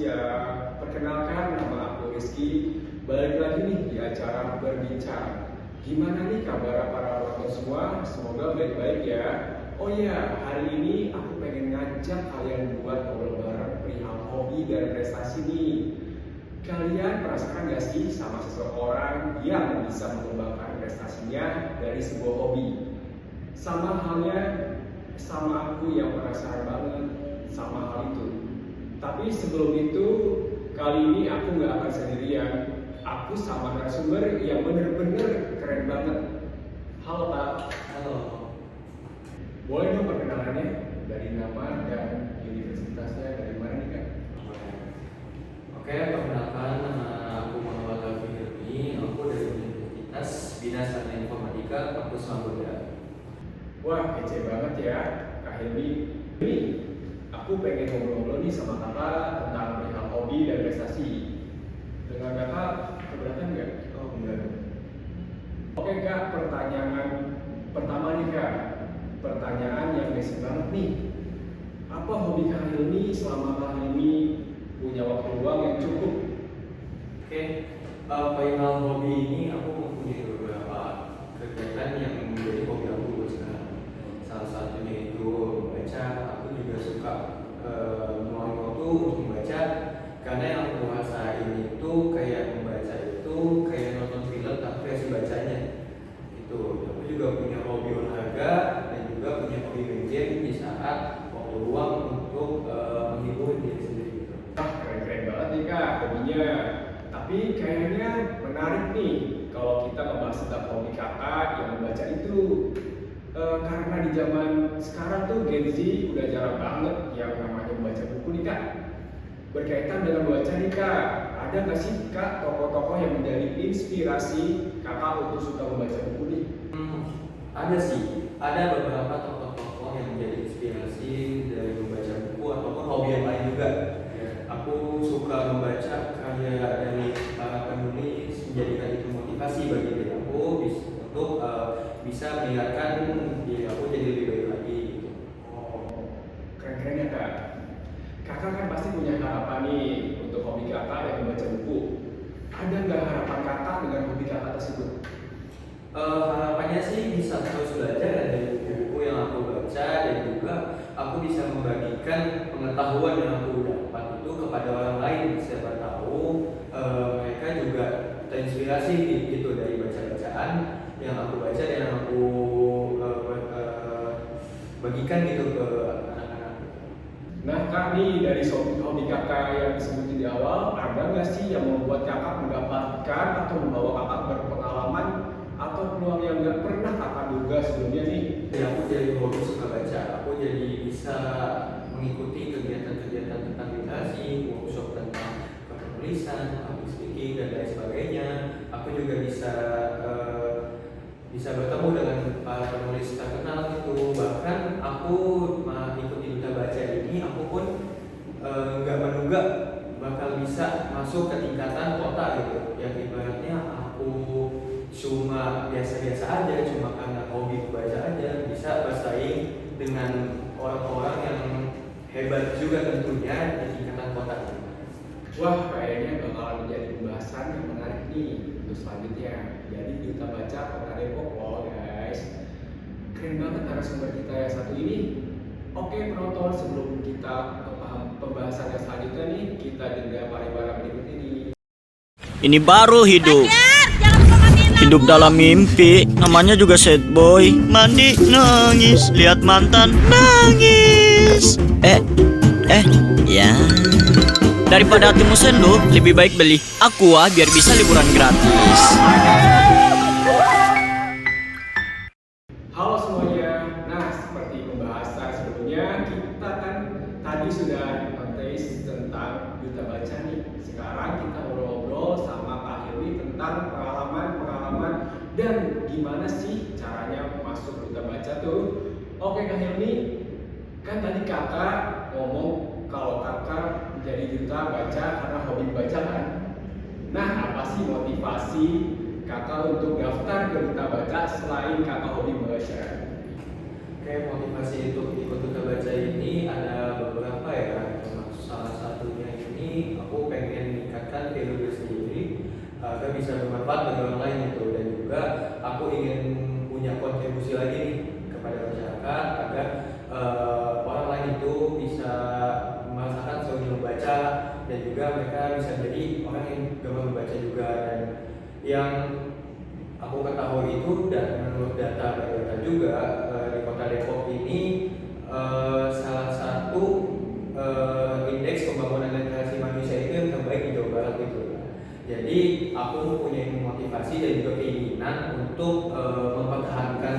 ya, perkenalkan nama aku Rizky. Balik lagi nih di acara Berbincang. Gimana nih kabar para penonton semua? Semoga baik-baik ya. Oh iya, hari ini aku pengen ngajak kalian buat ngobrol bareng perihal hobi dan prestasi nih. Kalian merasakan gak sih sama seseorang yang bisa mengembangkan prestasinya dari sebuah hobi? Sama halnya sama aku yang penasaran banget sama hal itu. Tapi sebelum itu, kali ini aku nggak akan sendirian. Aku sama narasumber yang bener-bener keren banget. Halo Pak. Halo. Boleh dong perkenalannya dari nama dan universitasnya dari mana nih Kak? Oke, perkenalkan nama aku Muhammad Alfi Hirmi. Aku dari Universitas Bina Sarjana Informatika Kampus Samudra. Wah, kece banget ya Kak Hilmi. Ini aku pengen ngobrol-ngobrol nih sama kakak tentang perihal hobi dan prestasi. Dengan kakak keberatan nggak? Oh enggak. Oke Kak, pertanyaan pertama nih Kak. Pertanyaan yang basic banget nih. Apa hobi Kak Hilmi selama Kak Hilmi punya waktu luang yang cukup? Oke, perihal hobi ini aku mempunyai beberapa kegiatan yang menjadi hobi aku sekarang. Salah satunya itu membaca. Aku juga suka meluangkan waktu untuk membaca karena yang aku rasain itu kayak membaca itu kayak nonton film tapi versi bacanya itu. Aku juga punya hobi olahraga dan juga punya hobi main game di saat waktu luang untuk menghibur diri sendiri gitu. Keren-keren banget nih Kak hobinya. Tapi kayaknya menarik nih kalau kita ngebahas tentang hobi kakak yang membaca itu. Karena di zaman sekarang tuh Gen Z udah jarang banget yang namanya membaca buku nih Kak. Berkaitan dengan baca nih Kak, ada nggak sih Kak tokoh-tokoh yang menjadi inspirasi kakak untuk suka membaca buku nih? Ada sih, ada beberapa tokoh-tokoh yang menjadi inspirasi dari membaca buku ataupun hobi yang lain juga. Aku suka membaca karya dari para penulis, menjadikan itu motivasi bagi diri aku untuk bisa meningkatkan diri aku jadi lebih baik lagi gitu. Oh, keren-keren ya Kak. Kakak kan pasti punya harapan nih untuk hobi kakak yang membaca buku. Ada nggak harapan kakak dengan hobi kakak tersebut? Harapannya sih bisa terus belajar dari buku yang aku baca dan juga aku bisa membagikan pengetahuan yang aku dapat itu kepada orang lain. Siapa tahu mereka juga terinspirasi gitu dari bacaan yang aku baca dan yang aku bagikan gitu ke anak-anak. Nah Kak nih dari hobi kakak yang disebutin di awal, ada nggak sih yang membuat kakak mendapatkan atau membawa kakak berpengalaman atau peluang yang nggak pernah kakak duga sebelumnya nih? Jadi aku jadi hobi suka baca, aku jadi bisa mengikuti kegiatan-kegiatan tentang literasi, workshop tentang penulisan, public speaking dan lain sebagainya. Aku juga bisa bertemu dengan para penulis terkenal itu. Bahkan aku mengikuti duta baca ini, aku pun nggak menduga bakal bisa masuk ke tingkatan kota gitu. Yang ibaratnya aku cuma biasa-biasa aja, cuma karena hobi baca aja bisa bersaing dengan orang-orang yang hebat juga tentunya di tingkatan kota. Wah kayaknya bakalan menjadi pembahasan yang menarik nih untuk selanjutnya. Jadi duta baca Kota Depok loh guys. Keren banget narasumber kita yang satu ini. Oke penonton, sebelum kita ke pembahasan yang selanjutnya nih, kita dengar pariwara berikut ini. Ini baru hidup. Hidup dalam mimpi, namanya juga sad boy. Mandi nangis, lihat mantan nangis. Ya. Daripada hatimu sendu, lebih baik beli Aqua biar bisa liburan gratis. Halo semuanya. Nah, seperti pembahasan sebelumnya, kita kan tadi sudah nge-taste tentang duta baca nih. Sekarang kita ngobrol-ngobrol sama Kak Hilmi tentang pengalaman-pengalaman dan gimana sih caranya masuk duta baca tuh. Oke Kak Hilmi, kan tadi kakak ngomong kalau kakak menjadi duta baca karena hobi baca kan. Nah, apa sih motivasi kakak untuk daftar ke duta baca selain kakak hobi baca? Oke, motivasi untuk ikut duta baca ini ada beberapa ya. Salah satunya ini agar bisa bermanfaat bagi orang lain gitu. Dan juga aku ingin punya kontribusi lagi nih kepada masyarakat agar orang lain itu bisa merasakan serunya membaca, dan juga mereka bisa jadi orang yang gemar membaca juga. Dan yang aku ketahui itu, dan menurut data juga di Kota Depok ini salah satu indeks pembangunan literasi manusia itu yang terbaik di Jawa Barat gitu. Jadi aku mempunyai motivasi dan juga keinginan untuk mempertahankan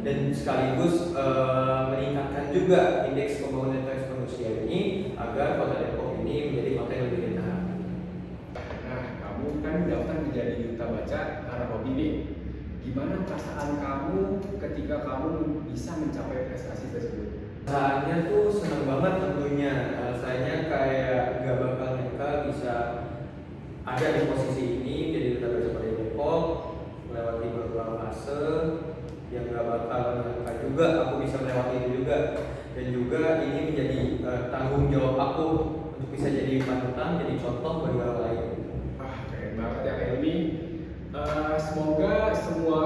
dan sekaligus meningkatkan juga indeks pembangunan literasi manusia ini agar Kota Depok ini menjadi kota yang lebih literasi. Nah, kamu kan daftar menjadi duta baca karena hobi nih. Gimana perasaan kamu ketika kamu bisa mencapai prestasi tersebut? Rasanya tuh senang banget tentunya. Rasanya kayak gak bakal nyangka bisa ada di posisi ini jadi duta baca Kota Depok, melewati beberapa fase yang gak bakal nyangka juga aku bisa melewati itu juga. Dan juga ini menjadi tanggung jawab aku untuk bisa jadi panutan, jadi contoh bagi orang lain. Keren banget ya Helmi. Semoga semua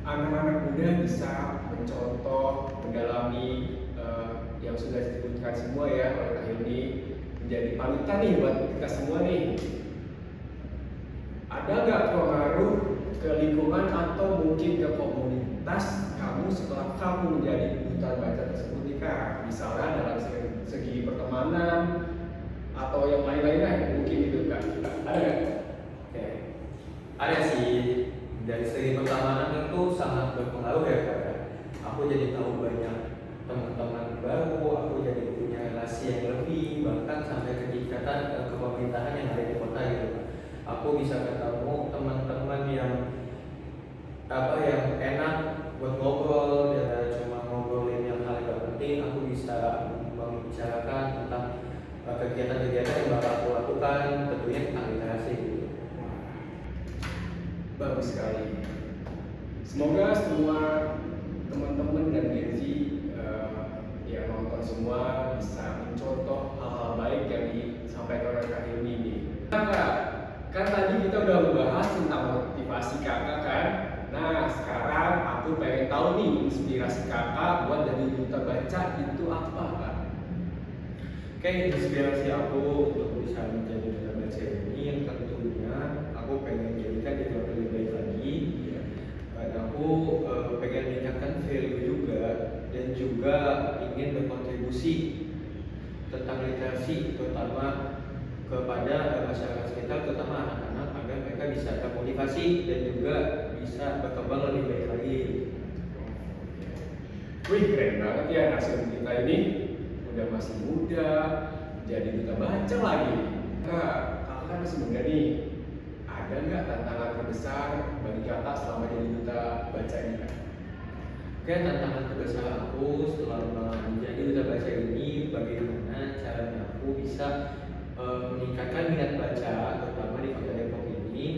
anak-anak muda bisa mencontoh, mendalami yang sudah disebutkan semua ya oleh Kak Helmi, menjadi panutan nih buat kita semua nih. Ada nggak pengaruh ke lingkungan atau mungkin ke komunitas kamu setelah kamu menjadi duta baca tersebut nih Kak? Misalnya dalam segi pertemanan atau yang lain-lainnya mungkin itu Kak. Ada nggak? Oke. Ada sih, dari segi pertemanan itu sangat berpengaruh ya Kak. Aku jadi tahu banyak teman-teman baru, aku jadi punya relasi yang lebih, bahkan sampai ke tingkatan kepemerintahan yang ada di kota gitu. Aku bisa ketemu teman-teman yang yang enak buat ngobrol, ya cuma ngobrolin yang hal yang penting. Aku bisa membicarakan tentang kegiatan-kegiatan yang bakal aku lakukan, tentunya tentang literasi gitu. Bagus sekali. Semoga semua teman-teman dan Gen Z yang nonton semua bisa mencontoh hal-hal baik yang disampaikan oleh Kak Hilmi ini. Kakak, kan tadi kita udah membahas tentang motivasi kakak kan? Nah, sekarang aku pengen tahu nih inspirasi kakak buat jadi duta baca itu apa, Kak? Oke, inspirasi aku untuk bisa menjadi duta baca ini yang tentunya aku pengen jadikan diri aku lebih baik lagi. Dan aku pengen meningkatkan value juga, dan juga ingin berkontribusi tentang literasi, terutama kepada masyarakat sekitar, terutama anak-anak, agar mereka bisa termotivasi dan juga bisa berkembang lebih baik lagi. Wih, keren banget ya hasil kita ini. Udah masih muda, jadi duta baca lagi. Kak, kakak kan masih muda nih. Ada nggak tantangan terbesar bagi kakak selama jadi duta baca ini, Kak? Oke, tantangan terbesar aku selama menjadi duta baca ini, bagaimana caranya aku bisa meningkatkan minat baca, terutama di Kota Depok ini.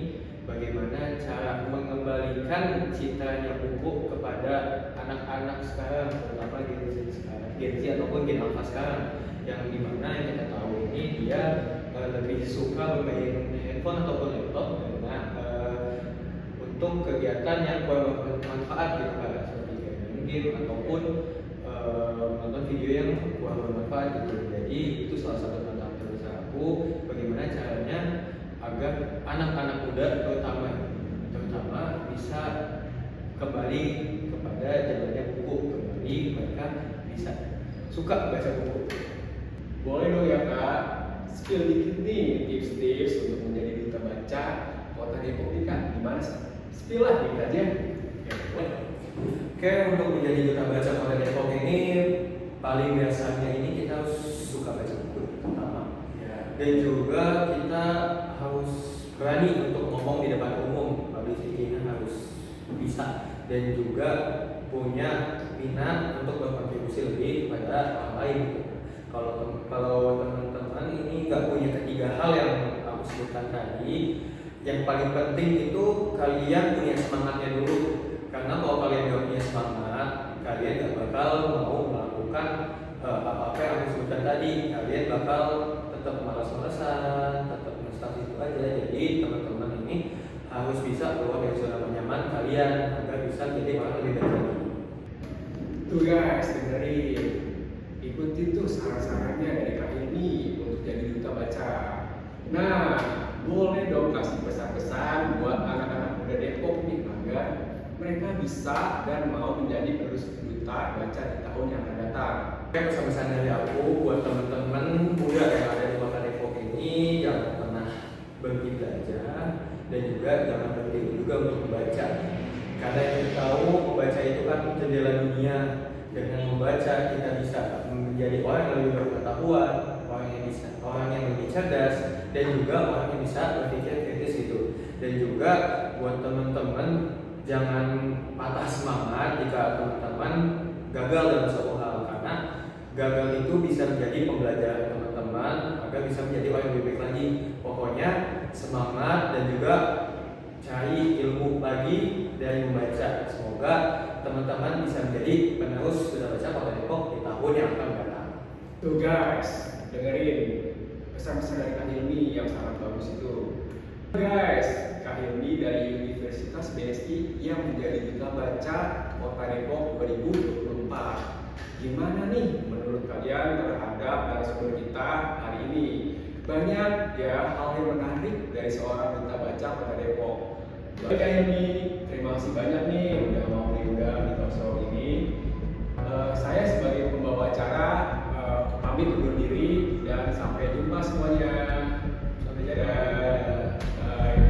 Bagaimana cara mengembalikan cintanya buku kepada anak-anak sekarang, terutama Gen Z ataupun Gen Alpha sekarang, yang dimana yang kita tahu ini dia lebih suka bermain handphone ataupun laptop dengan untuk kegiatan yang kurang bermanfaat gitu kan, seperti game ataupun menonton video yang kurang bermanfaat gitu. Jadi itu salah satu tantangan terbesar aku, bagaimana caranya agar anak-anak muda terutama bisa kembali kepada jalannya buku, kembali mereka bisa suka baca buku. Boleh dong ya Kak, spill dikit nih tips-tips untuk menjadi duta baca Kota Depok ini Kak, gimana sih? Spill lah dikit aja. Oke, untuk menjadi duta baca Kota Depok ini paling biasanya ini kita harus suka baca buku pertama, dan juga kita harus berani untuk ngomong di depan umum, public speaking harus bisa, dan juga punya minat untuk berkontribusi lebih kepada orang lain. Kalau teman-teman ini nggak punya ketiga hal yang aku sebutkan tadi, yang paling penting itu kalian punya semangatnya dulu. Karena kalau kalian nggak punya semangat, kalian nggak bakal mau melakukan apa-apa yang aku sebutkan tadi. Kalian bakal tetap malas-malasan, tetap menstabil itu aja. Jadi teman-teman bisa keluar dari zona nyaman kalian agar bisa jadi orang lebih baik lagi. Tuh guys, dengerin. Ikutin tuh saran-sarannya dari Kak Hilmi untuk jadi duta baca. Nah, boleh dong kasih pesan-pesan buat anak-anak muda Depok nih agar mereka bisa dan mau menjadi penerus duta baca di tahun yang akan datang. Pesan-pesan dari aku buat teman-teman muda yang ada di Kota Depok ini, jangan pernah berhenti belajar dan juga jangan berhenti juga untuk membaca. Karena yang kita tahu membaca itu kan jendela dunia. Dengan membaca kita bisa menjadi orang yang lebih berpengetahuan, orang yang lebih cerdas, dan juga orang yang bisa berpikir kritis gitu. Dan juga buat teman-teman jangan patah semangat jika teman-teman gagal dalam suatu hal, karena gagal itu bisa menjadi pembelajaran teman-teman agar bisa menjadi orang yang lebih baik lagi. Pokoknya semangat dan juga cari ilmu lagi dari membaca. Semoga teman-teman bisa menjadi penerus duta baca Kota Depok di tahun yang akan datang. Tuh guys, dengerin pesan-pesan dari Kak Hilmi yang sangat bagus itu. Guys, Kak Hilmi dari Universitas BSI yang menjadi duta baca Kota Depok 2024. Gimana nih menurut kalian terhadap narasumber kita hari ini? Banyak ya hal yang menarik dari seorang duta baca Kota Depok. Baik Kak Hilmi, terima kasih banyak nih udah mau diundang di talk show ini. Saya sebagai pembawa acara pamit undur diri dan sampai jumpa semuanya. Sampai jumpa. Bye.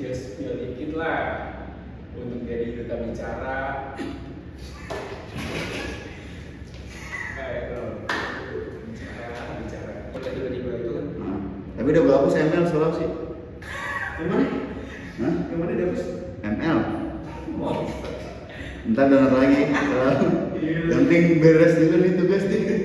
Spill dikit lah untuk jadi duta bicara. Bicara. Kita tiba-tiba itu kan. Tapi udah berapa ML soal sih? Yang mana? Hah? Yang mana dia habis? ML. Oh. Ntar denger lagi. Yang penting beres dulu nih tugas nih.